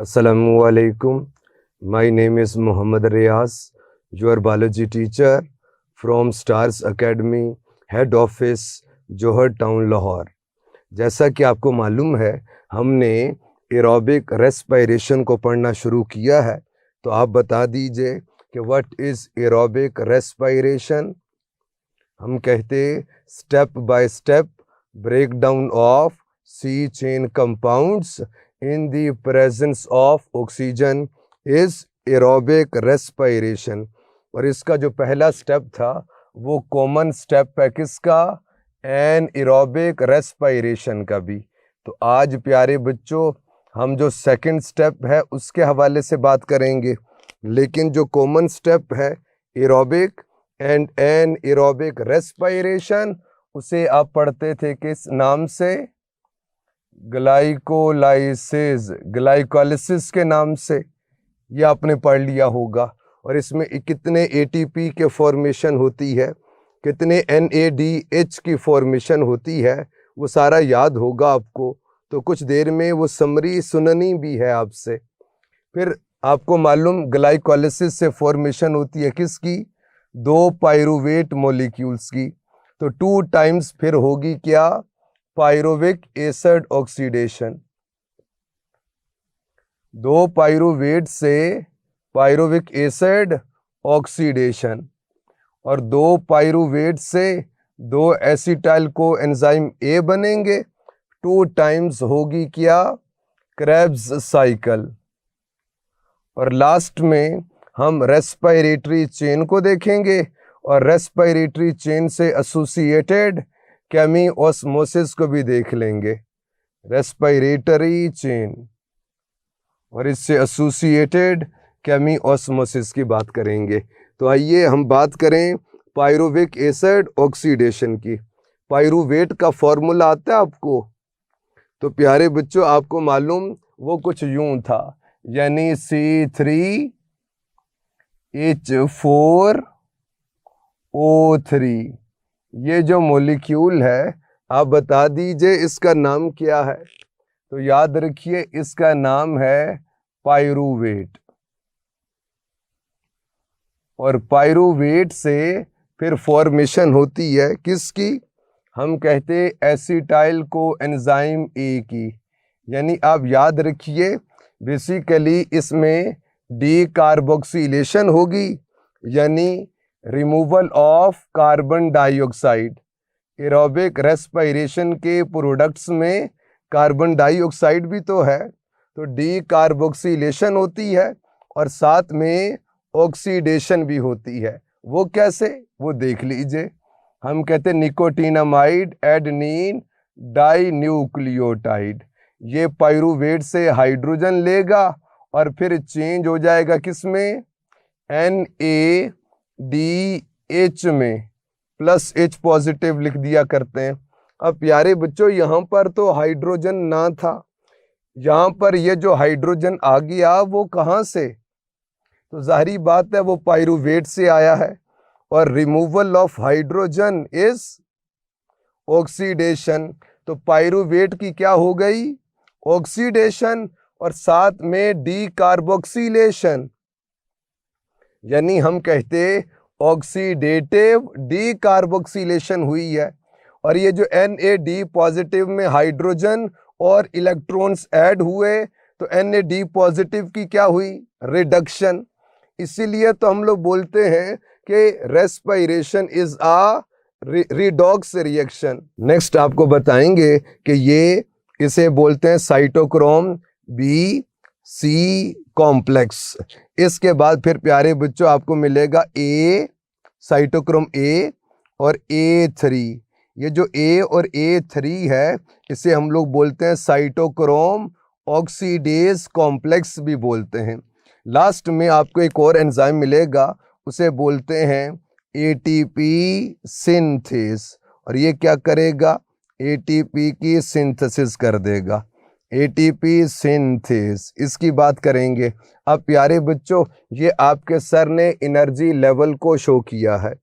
Assalamualaikum. My name is Muhammad Riaz, your biology teacher from Stars Academy, Head Office, Johar town Lahore. जैसा कि आपको मालूम है, हमने एरोबिक रेस्पिरेशन को पढ़ना शुरू किया है, तो आप बता दीजिए कि व्हाट इज़ एरोबिक रेस्पिरेशन। हम कहते step by step break down of C chain compounds in the presence of oxygen is aerobic respiration। और इसका जो पहला स्टेप था वो कॉमन स्टेप है किसका? एनएरोबिक रेस्पिरेशन का भी। तो आज प्यारे बच्चों हम जो सेकंड स्टेप है उसके हवाले से बात करेंगे, लेकिन जो कॉमन स्टेप है एरोबिक एंड एनएरोबिक रेस्पिरेशन उसे आप पढ़ते थे किस नाम से? ग्लाइकोलाइसिस, ग्लाइकोलिसिस के नाम से। ये आपने पढ़ लिया होगा। और इसमें कितने एटीपी के फॉर्मेशन होती है, कितने एनएडीएच की फॉर्मेशन होती है, वो सारा याद होगा आपको। तो कुछ देर में वो समरी सुननी भी है आपसे। फिर आपको मालूम ग्लाइकोलिसिस से फॉर्मेशन होती है किसकी? 2 पायरुवेट मॉलिक्यूल्स की। तो 2 टाइम्स फिर होगी क्या? Pyruvic acid oxidation. 2 पायरुवेट से पायरुविक एसिड ऑक्सीडेशन, और 2 पायरुवेट से 2 एसिटाइल को एंजाइम ए बनेंगे। 2 टाइम्स होगी क्या? Krebs cycle. और लास्ट में हम रेस्पिरेटरी चेन को देखेंगे, और रेस्पिरेटरी चेन से एसोसिएटेड केमी ऑस्मोसिस को भी देख लेंगे। रेस्पिरेटरी चेन और इससे एसोसिएटेड केमी ऑस्मोसिस की बात करेंगे। तो आइए हम बात करें पायरुविक एसिड ऑक्सीडेशन की। पायरुवेट का फॉर्मूला आता है आपको? तो प्यारे बच्चों आपको मालूम वो कुछ यूं था, यानी C3H4O3। ये जो मॉलिक्यूल है आप बता दीजिए इसका नाम क्या है? तो याद रखिए इसका नाम है पायरुवेट। और पायरुवेट से फिर फॉर्मेशन होती है किसकी? हम कहते एसिटाइल को एंजाइम ए की। यानी आप याद रखिए बेसिकली इसमें डी कार्बोक्सिलेशन होगी, यानी removal of carbon dioxide. Aerobic respiration के प्रोडक्ट्स में कार्बन डाइऑक्साइड भी तो है, तो डी कार्बोक्सिलेशन होती है और साथ में ऑक्सीडेशन भी होती है। वो कैसे? वो देख लीजिए। हम कहते निकोटिनामाइड एडेनिन डाइन्यूक्लियोटाइड। ये पायरुवेट से हाइड्रोजन लेगा और फिर चेंज हो जाएगा किसमें? NADH में, +H पॉजिटिव लिख दिया करते हैं। अब प्यारे बच्चों यहाँ पर तो हाइड्रोजन ना था, यहाँ पर ये जो हाइड्रोजन आ गया वो कहाँ से? तो जाहिर बात है वो पायरुवेट से आया है। और removal of hydrogen is oxidation. तो पायरुवेट की क्या हो गई? ऑक्सीडेशन, और साथ में डी कार्बोक्सिलेशन, यानी हम कहते ऑक्सीडेटिव डी कार्बोक्सिलेशन हुई है। और ये जो NAD पॉजिटिव में हाइड्रोजन और इलेक्ट्रॉन्स ऐड हुए, तो NAD पॉजिटिव की क्या हुई? रिडक्शन। इसीलिए तो हम लोग बोलते हैं कि respiration is a redox reaction. Next आपको बताएंगे कि ये इसे बोलते हैं साइटोक्रोम B/C कॉम्प्लेक्स। इसके बाद फिर प्यारे बच्चों आपको मिलेगा A, साइटोक्रोम A और A3। ये जो A और A3 है इसे हम लोग बोलते हैं साइटोक्रोम ऑक्सीडेज कॉम्प्लेक्स भी बोलते हैं। लास्ट में आपको एक और एंजाइम मिलेगा, उसे बोलते हैं ATP सिंथेस। और ये क्या करेगा? ATP की सिंथेसिस कर देगा। ATP सिंथेस, इसकी बात करेंगे। अब प्यारे बच्चों ये आपके सर ने एनर्जी लेवल को शो किया है,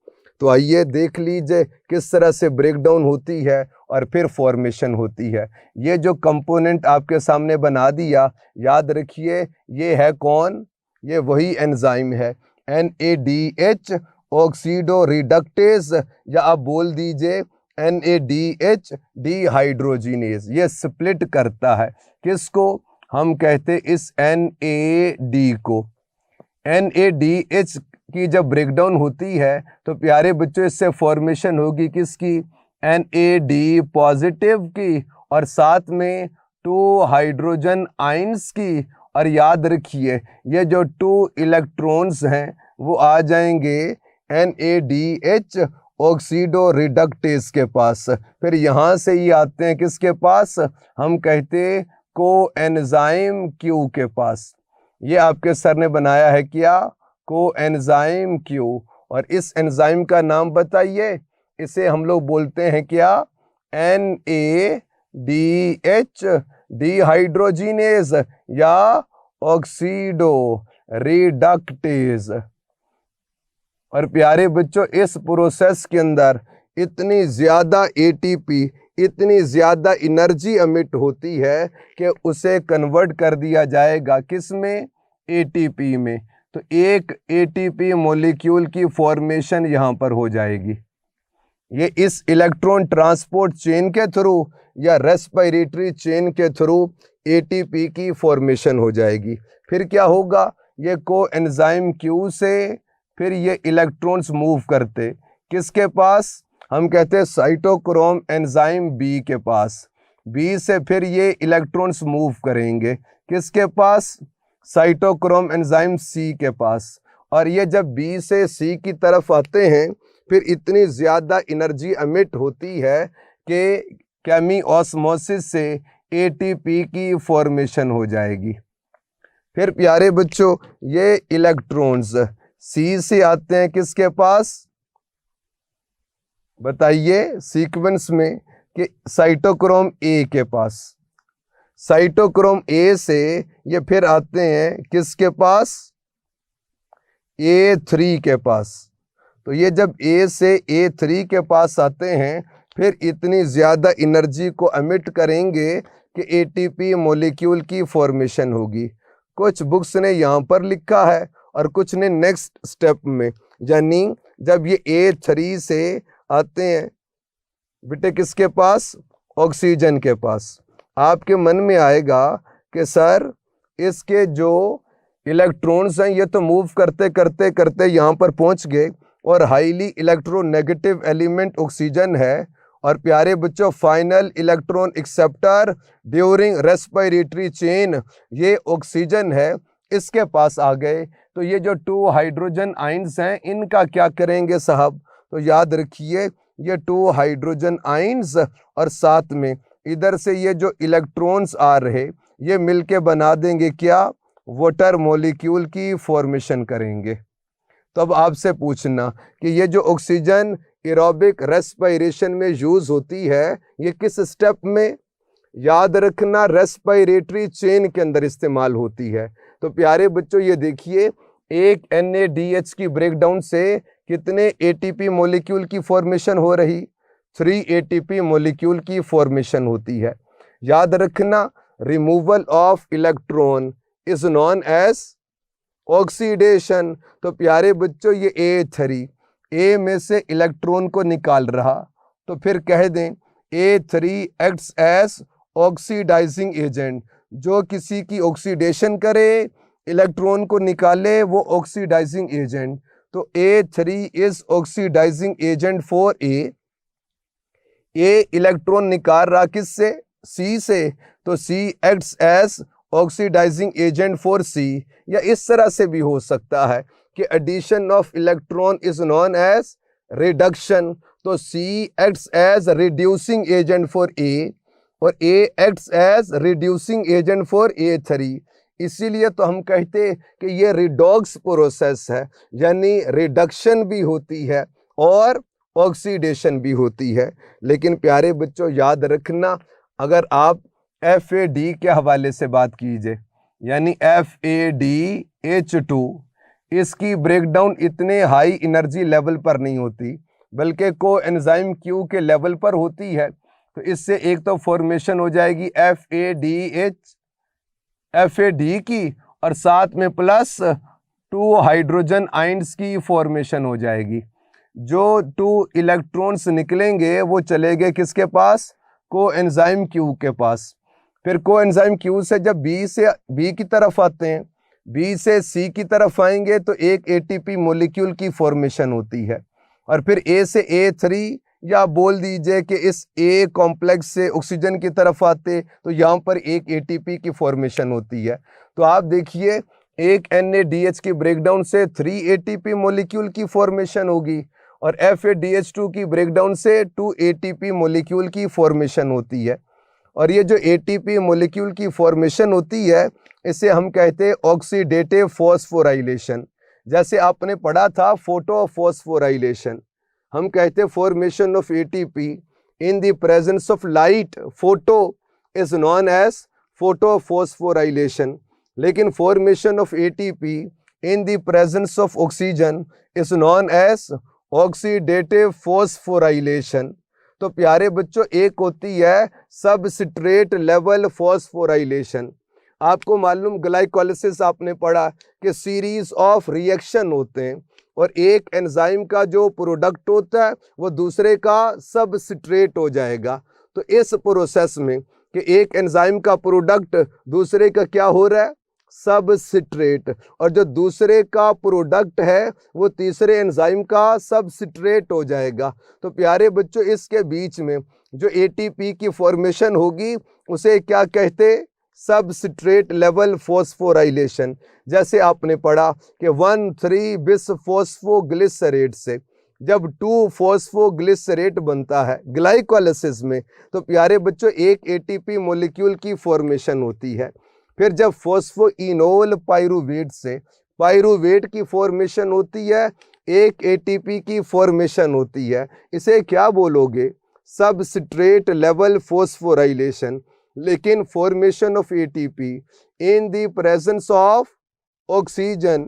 तो आइए देख लीजिए किस तरह से ब्रेकडाउन होती है और फिर फॉर्मेशन होती है। ये जो कंपोनेंट आपके सामने बना दिया, याद रखिए ये है कौन, ये वही एंजाइम है NADH ऑक्सीडो रिडक्टेज, या आप बोल दीजिए NADH डिहाइड्रोजिनेज। ये स्प्लिट करता है किसको, हम कहते इस NAD को। NADH की जब ब्रेकडाउन होती है तो प्यारे बच्चों इससे फॉर्मेशन होगी किसकी, NAD पॉजिटिव की और साथ में 2 हाइड्रोजन आयंस की। और याद रखिए ये जो 2 इलेक्ट्रॉन्स हैं वो आ जाएंगे NADH ऑक्सीडो रिडक्टेज के पास। फिर यहाँ से ही आते हैं किसके पास, हम कहते कोएंजाइम Q के पास। ये आपके सर ने बनाया है क्या, कोएंजाइम Q। और इस एंजाइम का नाम बताइए, इसे हम लोग बोलते हैं क्या, NADH डिहाइड्रोजिनेज या ऑक्सीडो रिडक्टेज। और प्यारे बच्चों इस प्रोसेस के अंदर इतनी ज़्यादा ATP, इतनी ज़्यादा एनर्जी एमिट होती है कि उसे कन्वर्ट कर दिया जाएगा किस में, ATP में। तो एक ATP मॉलिक्यूल की फॉर्मेशन यहाँ पर हो जाएगी। ये इस इलेक्ट्रॉन ट्रांसपोर्ट चेन के थ्रू या रेस्पिरेटरी चेन के थ्रू ATP की फॉर्मेशन हो जाएगी। फिर क्या होगा, ये कोएंजाइम Q से फिर ये इलेक्ट्रॉन्स मूव करते किसके पास, हम कहते हैं साइटोक्रोम एंजाइम B के पास। B से फिर ये इलेक्ट्रॉन्स मूव करेंगे किसके पास, साइटोक्रोम एंजाइम C के पास। और ये जब B से C की तरफ आते हैं फिर इतनी ज़्यादा एनर्जी एमिट होती है कि केमी ऑस्मोसिस से ATP की फॉर्मेशन हो जाएगी। फिर प्यारे बच्चों ये इलेक्ट्रॉन्स C से आते हैं किसके पास, बताइए सीक्वेंस में, कि साइटोक्रोम A के पास। साइटोक्रोम A से ये फिर आते हैं किसके पास, A3 के पास। तो ये जब A से A3 के पास आते हैं फिर इतनी ज़्यादा एनर्जी को एमिट करेंगे कि ATP मॉलिक्यूल की फॉर्मेशन होगी। कुछ बुक्स ने यहाँ पर लिखा है और कुछ ने नेक्स्ट स्टेप में, यानी जब ये A3 से आते हैं बेटे किसके पास, ऑक्सीजन के पास। आपके मन में आएगा कि सर इसके जो इलेक्ट्रॉन्स हैं ये तो मूव करते करते करते यहाँ पर पहुँच गए और हाईली इलेक्ट्रोनेगेटिव एलिमेंट ऑक्सीजन है, और प्यारे बच्चों final electron acceptor during respiratory chain ये ऑक्सीजन है, इसके पास आ गए। तो ये जो 2 हाइड्रोजन आयंस हैं इनका क्या करेंगे साहब, तो याद रखिए ये 2 हाइड्रोजन आयंस और साथ में इधर से ये जो इलेक्ट्रॉन्स आ रहे ये मिलके बना देंगे क्या, वाटर मॉलिक्यूल की फॉर्मेशन करेंगे। तो अब आपसे पूछना कि ये जो ऑक्सीजन एरोबिक रेस्पिरेशन में यूज होती है ये किस स्टेप में, याद रखना रेस्पिरेटरी चेन के अंदर इस्तेमाल होती है। तो प्यारे बच्चों ये देखिए एक NADH की ब्रेकडाउन से कितने ATP मॉलिक्यूल की फॉर्मेशन हो रही, 3 ATP मॉलिक्यूल की फॉर्मेशन होती है। याद रखना removal of electron is known as oxidation. तो प्यारे बच्चों ये A3 A में से इलेक्ट्रॉन को निकाल रहा, तो फिर कह दें A3 acts as oxidizing agent, जो किसी की ऑक्सीडेशन करे इलेक्ट्रॉन को निकाले वो ऑक्सीडाइजिंग एजेंट। तो A3 is oxidizing agent for A electron निकाल रहा किससे, C से, तो C acts as oxidizing agent for C। या इस तरह से भी हो सकता है कि addition of electron is known as reduction, तो C acts as reducing agent for A और A acts as reducing agent for A3। इसीलिए तो हम कहते कि ये रिडॉक्स प्रोसेस है, यानी रिडक्शन भी होती है और ऑक्सीडेशन भी होती है। लेकिन प्यारे बच्चों याद रखना अगर आप FAD के हवाले से बात कीजिए, यानी FADH2, इसकी ब्रेकडाउन इतने हाई एनर्जी लेवल पर नहीं होती, बल्कि को एंजाइम क्यू के लेवल पर होती है। तो इससे एक तो फॉर्मेशन हो जाएगी FAD की, और साथ में प्लस 2 हाइड्रोजन आइंस की फॉर्मेशन हो जाएगी। जो 2 इलेक्ट्रॉन्स निकलेंगे वो चले गए किसके पास? को एंजाइम क्यू के पास। फिर को एंजाइम क्यू से जब बी की तरफ आते हैं, बी से सी की तरफ आएंगे तो एक एटीपी मॉलिक्यूल की फॉर्मेशन होती है। और फिर ए से A3, या बोल दीजिए कि इस ए कॉम्प्लेक्स से ऑक्सीजन की तरफ आते तो यहाँ पर एक एटीपी की फॉर्मेशन होती है। तो आप देखिए एक NADH की ब्रेकडाउन से 3 ATP मॉलिक्यूल की फॉर्मेशन होगी, और FADH2 की ब्रेकडाउन से 2 ATP मॉलिक्यूल की फॉर्मेशन होती है। और ये जो ATP मॉलिक्यूल की फॉर्मेशन होती है इसे हम कहते हैं ऑक्सीडेटिव फॉस्फोराइलेशन। जैसे आपने पढ़ा था फोटोफॉस्फोराइलेशन, हम कहते हैं formation of ATP in the presence of light, photo is known as photophosphorylation, लेकिन formation of ATP in the presence of oxygen is known as oxidative phosphorylation. तो प्यारे बच्चों, एक होती है सबस्ट्रेट लेवल फॉस्फोराइलेशन। आपको मालूम ग्लाइकोलिसिस आपने पढ़ा कि सीरीज ऑफ रिएक्शन होते हैं, और एक एंजाइम का जो प्रोडक्ट होता है वो दूसरे का सबस्ट्रेट हो जाएगा। तो इस प्रोसेस में कि एक एंजाइम का प्रोडक्ट दूसरे का क्या हो रहा है? सबस्ट्रेट, और जो दूसरे का प्रोडक्ट है वो तीसरे एंजाइम का सबस्ट्रेट हो जाएगा। तो प्यारे बच्चों, इसके बीच में जो ATP की फॉर्मेशन होगी उसे क्या कहते? Substrate level phosphorylation. जैसे आपने पढ़ा कि 1,3 बिस फॉस्फोग्लिसरेट से जब 2 फॉस्फोग्लिसरेट बनता है ग्लाइकोलिसिस में, तो प्यारे बच्चों एक ATP मॉलिक्यूल की फॉर्मेशन होती है। फिर जब फॉस्फोइनोल पाइरूवेट से पाइरूवेट की फॉर्मेशन होती है, एक ATP की फॉर्मेशन होती है। इसे क्या बोलोगे? Substrate level phosphorylation. लेकिन formation of ATP in the presence of oxygen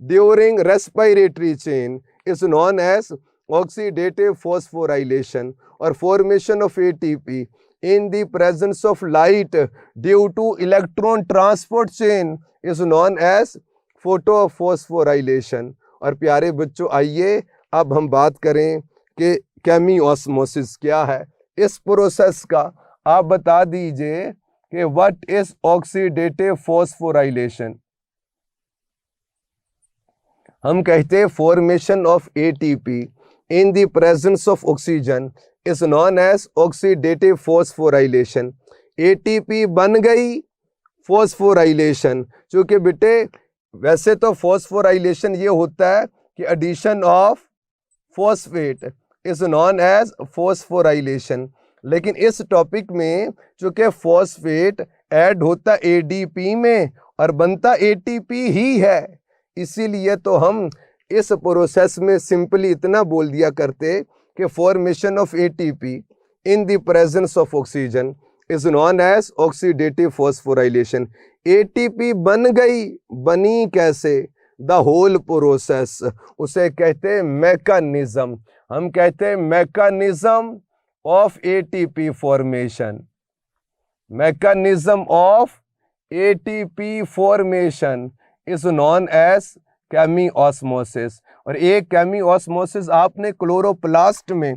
during respiratory chain is known as oxidative phosphorylation, और formation of ATP in the presence of light due to electron transport chain is known as photophosphorylation। और प्यारे बच्चों, आइए अब हम बात करें कि केमिओस्मोसिस क्या है। इस प्रोसेस का आप बता दीजिए कि व्हाट इज ऑक्सीडेटिव फॉस्फोराइलेशन। हम कहते हैं formation of ATP in the presence of oxygen is known as oxidative phosphorylation. ATP बन गई फॉस्फोराइलेशन। चूंकि बेटे वैसे तो फॉस्फोराइलेशन ये होता है कि addition of phosphate is known as phosphorylation, लेकिन इस टॉपिक में चूंकि फॉस्फेट ऐड होता ADP में और बनता ATP ही है, इसीलिए तो हम इस प्रोसेस में सिंपली इतना बोल दिया करते कि formation of ATP in the presence of oxygen is known as oxidative phosphorylation. ATP बन गई, बनी कैसे? द होल प्रोसेस, उसे कहते हैं मैकेनिज्म। हम कहते हैं mechanism of ATP formation. Mechanism of ATP formation is known as chemiosmosis. और एक केमिओस्मोसिस आपने क्लोरोप्लास्ट में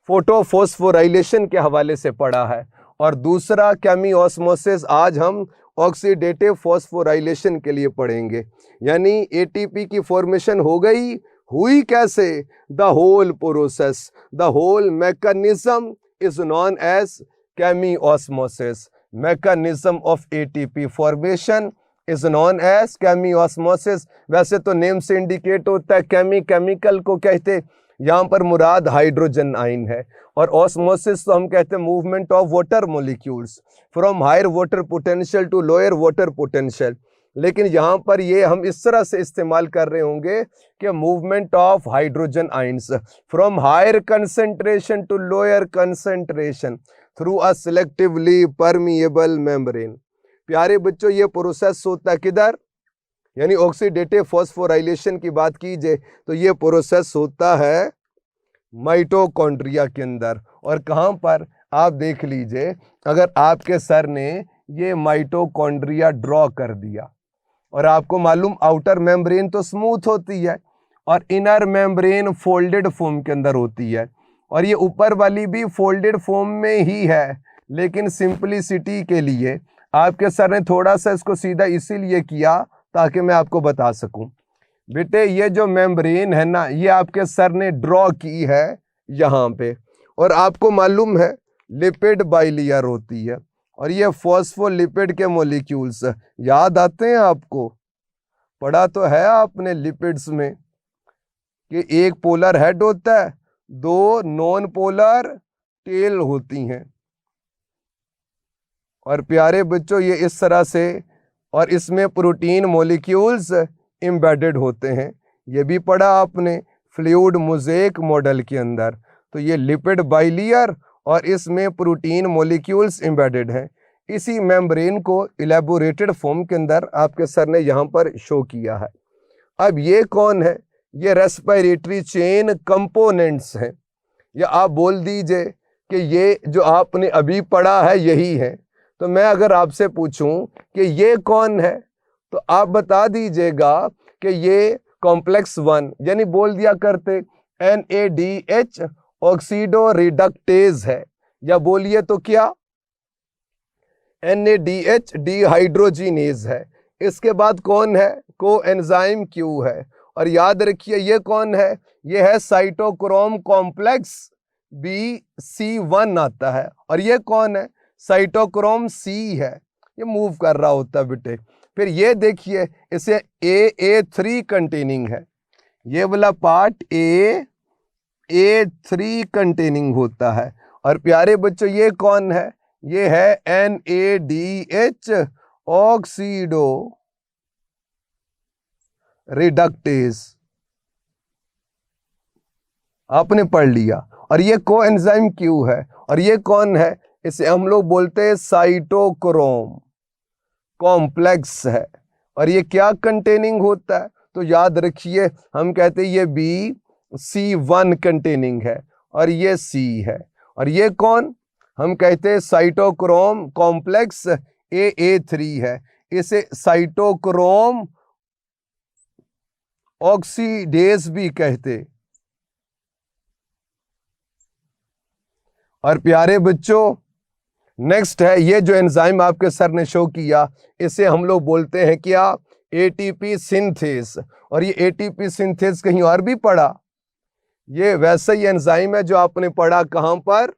फोटोफॉस्फोराइलेशन के हवाले से पढ़ा है, और दूसरा केमिओस्मोसिस आज हम ऑक्सीडेटिव फॉस्फोराइलेशन के लिए पढ़ेंगे। यानी ATP की फॉर्मेशन हो गई, हुई कैसे? The whole process, the whole mechanism is known as chemiosmosis. Mechanism of ATP formation is known as chemiosmosis. वैसे तो नेम से इंडिकेट होता है, केमिकल को कहते, यहाँ पर मुराद हाइड्रोजन आयन है। और ऑस्मोसिस तो हम कहते हैं movement of water molecules from higher water potential to lower water potential. लेकिन यहाँ पर ये हम इस तरह से इस्तेमाल कर रहे होंगे कि movement of hydrogen ions from higher concentration to lower concentration through a selectively permeable membrane. प्यारे बच्चों, ये प्रोसेस होता है किधर? यानी ऑक्सीडेटिव फॉस्फोराइलेशन की बात कीजिए तो ये प्रोसेस होता है माइटोकॉन्ड्रिया के अंदर। और कहाँ पर, आप देख लीजिए, अगर आपके सर ने ये माइटोकॉन्ड्रिया ड्रॉ कर दिया और आपको मालूम आउटर मेम्ब्रेन तो स्मूथ होती है और इनर मेम्ब्रेन फोल्डेड फॉर्म के अंदर होती है, और ये ऊपर वाली भी फोल्डेड फॉर्म में ही है, लेकिन सिंपलिसिटी के लिए आपके सर ने थोड़ा सा इसको सीधा इसीलिए किया ताकि मैं आपको बता सकूं। बेटे ये जो मेम्ब्रेन है ना, ये आपके सर ने ड्रॉ की है यहाँ पे, और आपको मालूम है लिपिड बाइलेयर होती है, और ये फॉस्फोलिपिड के मॉलिक्यूल्स याद आते हैं आपको, पढ़ा तो है आपने लिपिड्स में कि एक पोलर हेड होता है, दो नॉन पोलर टेल होती हैं। और प्यारे बच्चों ये इस तरह से, और इसमें प्रोटीन मॉलिक्यूल्स एम्बेडेड होते हैं, ये भी पढ़ा आपने फ्लूइड मोज़ेक मॉडल के अंदर। तो ये लिपिड बाइलेयर और इसमें प्रोटीन मॉलिक्यूल्स एम्बेडेड हैं। इसी मेम्ब्रेन को इलेबोरेटेड फॉर्म के अंदर आपके सर ने यहाँ पर शो किया है। अब ये कौन है, ये रेस्पिरेटरी चेन कंपोनेंट्स हैं, या आप बोल दीजिए कि ये जो आपने अभी पढ़ा है यही है। तो मैं अगर आपसे पूछूं कि ये कौन है, तो आप बता दीजिएगा कि ये कॉम्प्लेक्स 1 यानी बोल दिया करते NADH ऑक्सीडो रिडक्टेज है, या बोलिए तो क्या NADH डिहाइड्रोजिनेज है। इसके बाद कौन है, कोएंजाइम Q है। और याद रखिए ये कौन है, ये है साइटोक्रोम कॉम्प्लेक्स BC1 आता है। और ये कौन है, साइटोक्रोम C है, ये मूव कर रहा होता है बेटे। फिर ये देखिए इसे AA3 कंटेनिंग है, ये वाला पार्ट AA3 कंटेनिंग होता है। और प्यारे बच्चों ये कौन है, ये है NADH ऑक्सीडो रिडक्टेज, आपने पढ़ लिया। और ये कोएंजाइम Q है। और ये कौन है, इसे हम लोग बोलते हैं साइटोक्रोम कॉम्प्लेक्स है। और ये क्या कंटेनिंग होता है, तो याद रखिए हम कहते हैं ये BC1 कंटेनिंग है और ये C है। और ये कौन, हम कहते हैं साइटोक्रोम कॉम्प्लेक्स AA3 है, इसे साइटोक्रोम ऑक्सीडेज भी कहते। और प्यारे बच्चों नेक्स्ट है ये जो एंजाइम आपके सर ने शो किया, इसे हम लोग बोलते हैं क्या, ATP सिंथेस। और ये ATP सिंथेस कहीं और भी पढ़ा, ये वैसा ही एंजाइम है जो आपने पढ़ा कहां पर,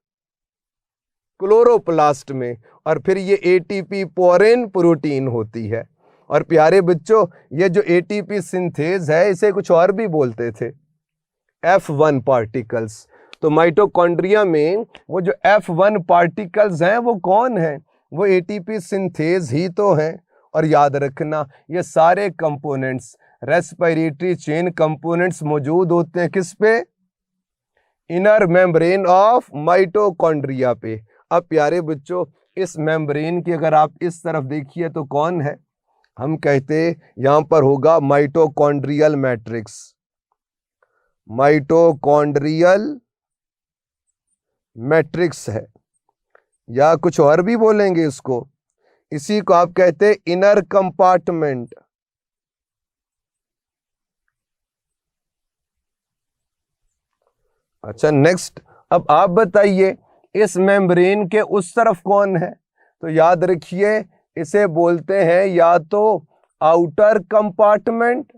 क्लोरोप्लास्ट में। और फिर ये ATP पोरिन प्रोटीन होती है। और प्यारे बच्चों ये जो ATP सिंथेज है इसे कुछ और भी बोलते थे, F1 पार्टिकल्स। तो माइटोकॉन्ड्रिया में वो जो F1 पार्टिकल्स हैं वो कौन हैं, वो ATP सिंथेज ही तो हैं। और याद रखना ये सारे कंपोनेंट्स रेस्पिरेटरी चेन कंपोनेंट्स मौजूद होते हैं किस पे, इनर मेम्ब्रेन ऑफ माइटोकॉन्ड्रिया पे। अब प्यारे बच्चों इस मेम्ब्रेन की अगर आप इस तरफ देखिए तो कौन है, हम कहते यहाँ पर होगा माइटोकॉन्ड्रियल मैट्रिक्स, माइटोकॉन्ड्रियल मैट्रिक्स है, या कुछ और भी बोलेंगे इसको, इसी को आप कहते हैं इनर कंपार्टमेंट। अच्छा नेक्स्ट, अब आप बताइए इस मेम्ब्रेन के उस तरफ कौन है, तो याद रखिए इसे बोलते हैं या तो आउटर कंपार्टमेंट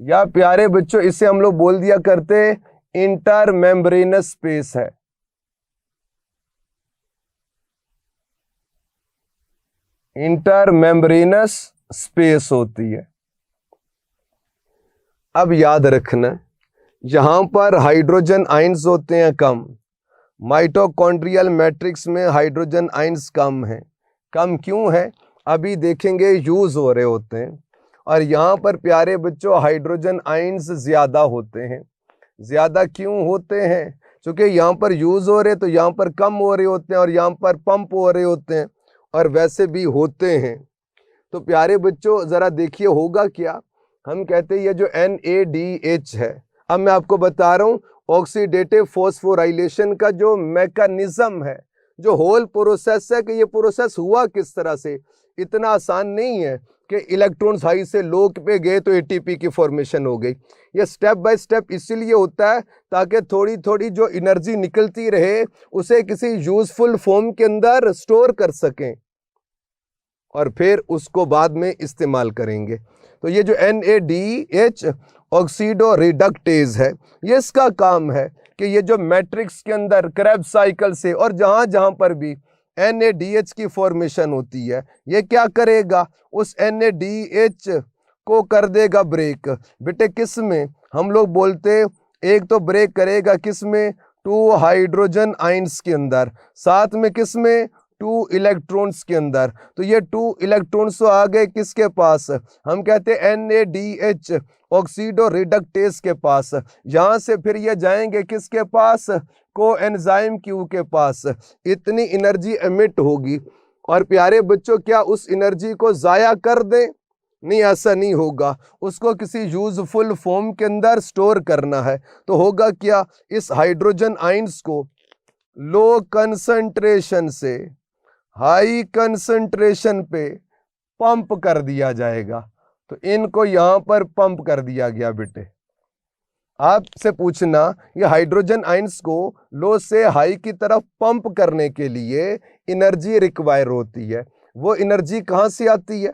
या प्यारे बच्चों इसे हम लोग बोल दिया करते इंटर मेम्ब्रेनस स्पेस है। इंटर मेम्ब्रेनस स्पेस होती है। अब याद रखना यहां पर हाइड्रोजन आयंस होते हैं कम, माइटोकॉन्ड्रियल मैट्रिक्स में हाइड्रोजन आयंस कम है। कम क्यों है अभी देखेंगे, यूज हो रहे होते हैं। और यहाँ पर प्यारे बच्चों हाइड्रोजन आयंस ज्यादा होते हैं। ज्यादा क्यों होते हैं, क्योंकि यहाँ पर यूज हो रहे तो यहाँ पर कम हो रहे होते हैं और यहाँ पर पंप हो रहे होते हैं। और वैसे भी होते हैं। तो प्यारे बच्चों ज़रा देखिए होगा क्या, हम कहते हैं ये जो NADH है, अब मैं आपको बता रहा हूँ ऑक्सीडेटिव फॉस्फोराइलेशन का जो मैकेनिज्म है, जो होल प्रोसेस है कि ये प्रोसेस हुआ किस तरह से। इतना आसान नहीं है कि इलेक्ट्रॉन्स हाई से लो पे गए तो ATP की फॉर्मेशन हो गई। ये स्टेप बाय स्टेप इसीलिए होता है ताकि थोड़ी थोड़ी जो एनर्जी निकलती रहे उसे किसी यूजफुल फॉर्म के अंदर स्टोर कर सकें और फिर उसको बाद में इस्तेमाल करेंगे। तो ये जो NADH ऑक्सीडो रिडक्टेज है, ये इसका काम है कि ये जो मैट्रिक्स के अंदर क्रेब्स साइकिल से और जहां जहां पर भी NADH की फॉर्मेशन होती है, ये क्या करेगा, उस NADH को कर देगा ब्रेक। बेटे किस में, हम लोग बोलते एक तो ब्रेक करेगा किस में, 2 हाइड्रोजन आइंस के अंदर, साथ में किस में, 2 इलेक्ट्रॉन्स के अंदर। तो ये 2 इलेक्ट्रॉन्स तो आ गए किसके पास, हम कहते हैं NADH ऑक्सीडो रिडक्टेज के पास। यहाँ से फिर ये जाएंगे किसके पास, कोएंजाइम Q के पास। इतनी एनर्जी एमिट होगी और प्यारे बच्चों क्या उस एनर्जी को ज़ाया कर दें, नहीं, ऐसा नहीं होगा, उसको किसी यूजफुल फॉर्म के अंदर स्टोर करना है। तो होगा क्या, इस हाइड्रोजन आइंस को लो कंसंट्रेशन से हाई कंसंट्रेशन पे पंप कर दिया जाएगा। तो इनको यहां पर पंप कर दिया गया। बेटे आपसे पूछना, ये हाइड्रोजन आइंस को लो से हाई की तरफ पंप करने के लिए एनर्जी रिक्वायर होती है। वो एनर्जी कहां से आती है,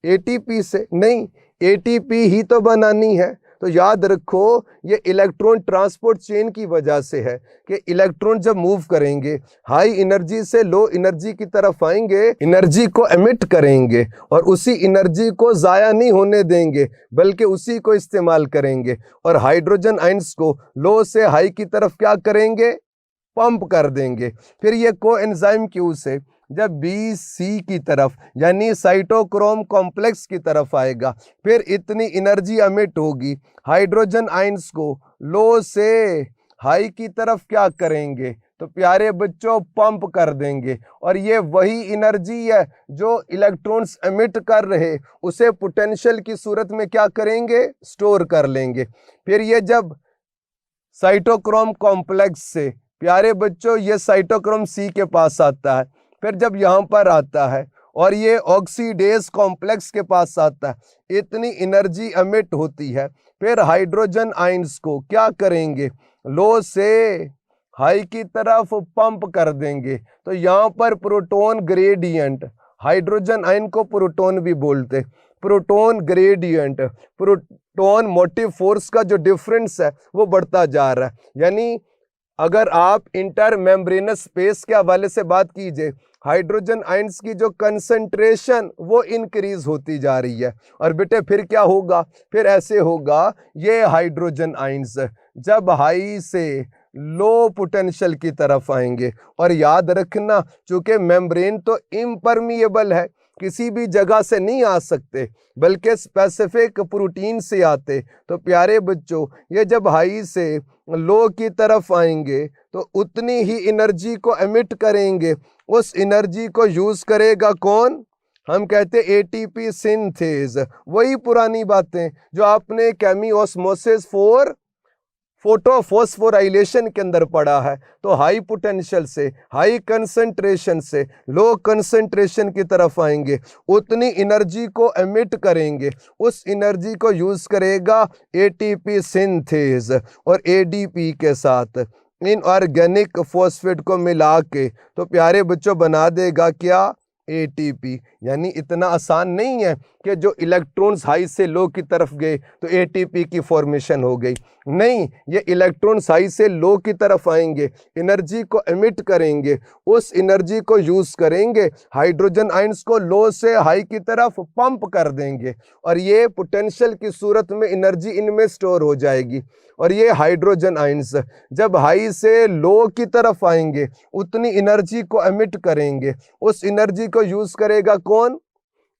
ATP से? नहीं, ATP ही तो बनानी है। तो याद रखो ये इलेक्ट्रॉन ट्रांसपोर्ट चेन की वजह से है कि इलेक्ट्रॉन जब मूव करेंगे हाई एनर्जी से लो एनर्जी की तरफ आएंगे, एनर्जी को एमिट करेंगे और उसी एनर्जी को ज़ाया नहीं होने देंगे बल्कि उसी को इस्तेमाल करेंगे और हाइड्रोजन आइंस को लो से हाई की तरफ क्या करेंगे, पंप कर देंगे। फिर ये कोएंजाइम Q से जब BC की तरफ यानी साइटोक्रोम कॉम्प्लेक्स की तरफ आएगा, फिर इतनी एनर्जी एमिट होगी, हाइड्रोजन आइंस को लो से हाई की तरफ क्या करेंगे, तो प्यारे बच्चों पंप कर देंगे। और ये वही एनर्जी है जो इलेक्ट्रॉन्स एमिट कर रहे, उसे पोटेंशियल की सूरत में क्या करेंगे, स्टोर कर लेंगे। फिर ये जब साइटोक्रोम कॉम्प्लेक्स से प्यारे बच्चों ये साइटोक्रोम C के पास आता है, फिर जब यहाँ पर आता है और ये ऑक्सीडेज कॉम्प्लेक्स के पास आता है, इतनी एनर्जी एमिट होती है, फिर हाइड्रोजन आइंस को क्या करेंगे, लो से हाई की तरफ पंप कर देंगे। तो यहाँ पर प्रोटॉन ग्रेडियंट, हाइड्रोजन आयन को प्रोटॉन भी बोलते, proton gradient, proton motive force का जो डिफरेंस है वो बढ़ता जा रहा है। यानी अगर आप इंटर मेम्ब्रेनस स्पेस के हवाले से बात कीजिए, हाइड्रोजन आयंस की जो कंसंट्रेशन वो इंक्रीज होती जा रही है। और बेटे फिर क्या होगा, फिर ऐसे होगा, ये हाइड्रोजन आयंस जब हाई से लो पोटेंशियल की तरफ आएंगे, और याद रखना चूंकि मेम्ब्रेन तो इम्परमिएबल है, किसी भी जगह से नहीं आ सकते बल्कि स्पेसिफिक प्रोटीन से आते, तो प्यारे बच्चों ये जब हाई से लो की तरफ आएंगे तो उतनी ही एनर्जी को एमिट करेंगे। उस एनर्जी को यूज करेगा कौन, हम कहते ATP सिंथेज। वही पुरानी बातें जो आपने केमिओस्मोसिस फॉर फोटोफॉस्फोराइलेशन के अंदर पढ़ा है। तो हाई पोटेंशियल से हाई कंसंट्रेशन से लो कंसंट्रेशन की तरफ आएंगे, उतनी एनर्जी को एमिट करेंगे, उस एनर्जी को यूज करेगा ATP सिंथेज, और ADP के साथ इन ऑर्गेनिक फॉस्फेट को मिला के तो प्यारे बच्चों बना देगा क्या, ATP। यानी इतना आसान नहीं है कि जो इलेक्ट्रॉन्स हाई से लो की तरफ गए तो ATP की फॉर्मेशन हो गई, नहीं, ये इलेक्ट्रॉन्स हाई से लो की तरफ आएंगे, एनर्जी को एमिट करेंगे, उस एनर्जी को यूज करेंगे, हाइड्रोजन आयंस को लो से हाई की तरफ पंप कर देंगे, और ये पोटेंशियल की सूरत में एनर्जी इनमें स्टोर हो जाएगी। और ये हाइड्रोजन आयंस जब हाई से लो की तरफ आएंगे उतनी एनर्जी को एमिट करेंगे, उस एनर्जी को यूज करेगा कौन,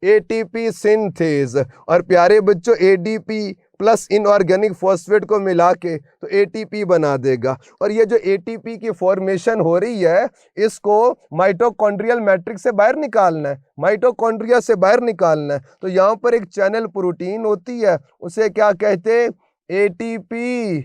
ATP सिंथेज। और प्यारे बच्चों ADP प्लस इनऑर्गेनिक फॉस्फेट को मिला के तो एटीपी बना देगा। और ये जो एटीपी की फॉर्मेशन हो रही है इसको माइटोकॉन्ड्रियल मैट्रिक्स से बाहर निकालना है, माइटोकॉन्ड्रिया से बाहर निकालना है। तो यहाँ पर एक चैनल प्रोटीन होती है, उसे क्या कहते, एटीपी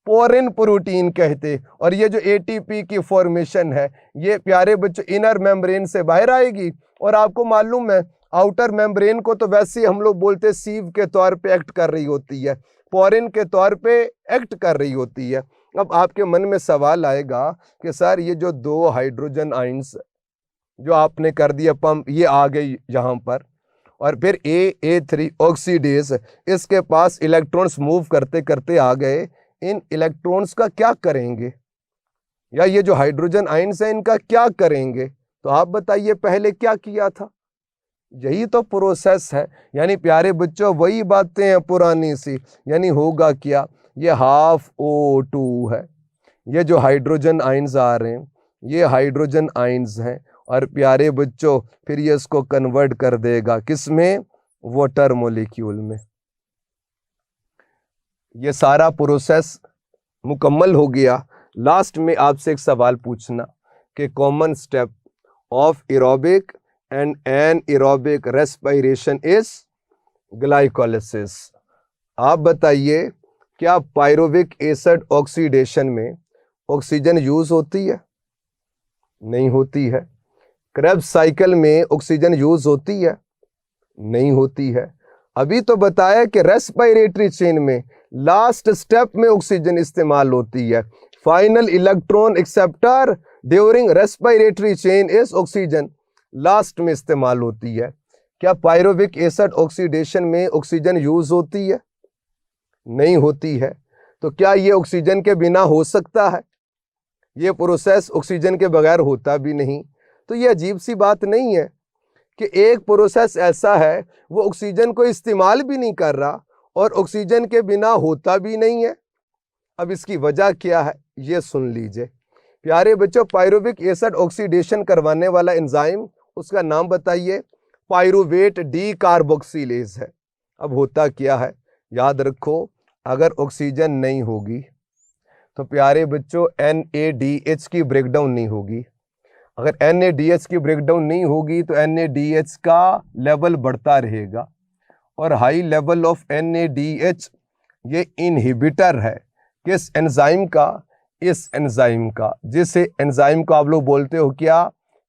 पोरिन प्रोटीन कहते। और ये जो एटीपी की फॉर्मेशन है ये प्यारे बच्चों इनर मेम्ब्रेन से बाहर आएगी। और आपको मालूम है आउटर मेम्ब्रेन को तो वैसे ही हम लोग बोलते सीव के तौर पे एक्ट कर रही होती है, पोरिन के तौर पे एक्ट कर रही होती है। अब आपके मन में सवाल आएगा कि सर ये जो 2 हाइड्रोजन आयंस जो आपने कर दिया पंप, ये आ गई यहाँ पर, और फिर A3 ऑक्सीडेज, इसके पास इलेक्ट्रॉन्स मूव करते करते आ गए, इन इलेक्ट्रॉन्स का क्या करेंगे, या ये जो हाइड्रोजन आयंस है इनका क्या करेंगे? तो आप बताइए पहले क्या किया था? यही तो प्रोसेस है। यानी प्यारे बच्चों वही बातें हैं पुरानी सी। यानी होगा क्या, ये हाफ O2 है, ये जो हाइड्रोजन आयंस आ रहे हैं ये हाइड्रोजन आयंस हैं, और प्यारे बच्चों फिर ये इसको कन्वर्ट कर देगा किस में, वाटर मॉलिक्यूल में। ये सारा प्रोसेस मुकम्मल हो गया। लास्ट में आपसे एक सवाल पूछना कि common step of aerobic and anaerobic respiration is glycolysis. आप बताइए क्या पायरुविक एसिड ऑक्सीडेशन में ऑक्सीजन यूज होती है? नहीं होती है। क्रेब्स साइकिल में ऑक्सीजन यूज होती है? नहीं होती है। अभी तो बताया कि रेस्पिरेटरी चेन में लास्ट स्टेप में ऑक्सीजन इस्तेमाल होती है। Final electron acceptor during respiratory chain is oxygen, last में इस्तेमाल होती है। क्या पायरुविक एसिड ऑक्सीडेशन में ऑक्सीजन यूज होती है? नहीं होती है। तो क्या ये ऑक्सीजन के बिना हो सकता है? ये प्रोसेस ऑक्सीजन के बगैर होता भी नहीं। तो ये अजीब सी बात नहीं है कि एक प्रोसेस ऐसा है वो ऑक्सीजन को इस्तेमाल भी नहीं कर रहा और ऑक्सीजन के बिना होता भी नहीं है। अब इसकी वजह क्या है ये सुन लीजिए प्यारे बच्चों। पायरुविक एसिड ऑक्सीडेशन करवाने वाला एंजाइम, उसका नाम बताइए, पायरुवेट डी कार्बोक्सिलेज है। अब होता क्या है, याद रखो, अगर ऑक्सीजन नहीं होगी तो प्यारे बच्चों NADH की ब्रेकडाउन नहीं होगी। अगर NADH की ब्रेकडाउन नहीं होगी तो NADH का लेवल बढ़ता रहेगा, और हाई लेवल ऑफ NADH ये इनहिबिटर है किस एंजाइम का, इस एंजाइम का, जिसे एंजाइम को आप लोग बोलते हो क्या,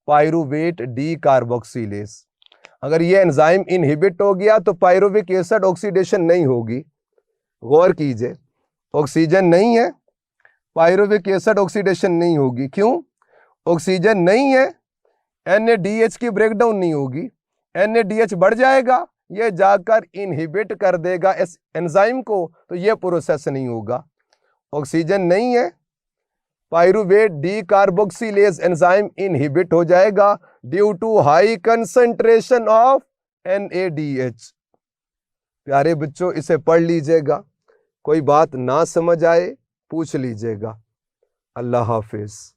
पायरुवेट डी कार्बोक्सिलेज। अगर ये एंजाइम इनहिबिट हो गया तो पायरुविक एसिड ऑक्सीडेशन नहीं होगी। गौर कीजिए, ऑक्सीजन नहीं है, पायरुविक एसिड ऑक्सीडेशन नहीं होगी। क्यों? ऑक्सीजन नहीं है, NADH की ब्रेकडाउन नहीं होगी, NADH बढ़ जाएगा, ये जाकर इनहिबिट कर देगा इस एंजाइम को, तो ये प्रोसेस नहीं होगा। ऑक्सीजन नहीं है, pyruvate decarboxylase enzyme inhibit हो जाएगा due to high concentration of NADH। प्यारे बच्चों इसे पढ़ लीजिएगा, कोई बात ना समझ आए पूछ लीजिएगा। अल्लाह हाफिज।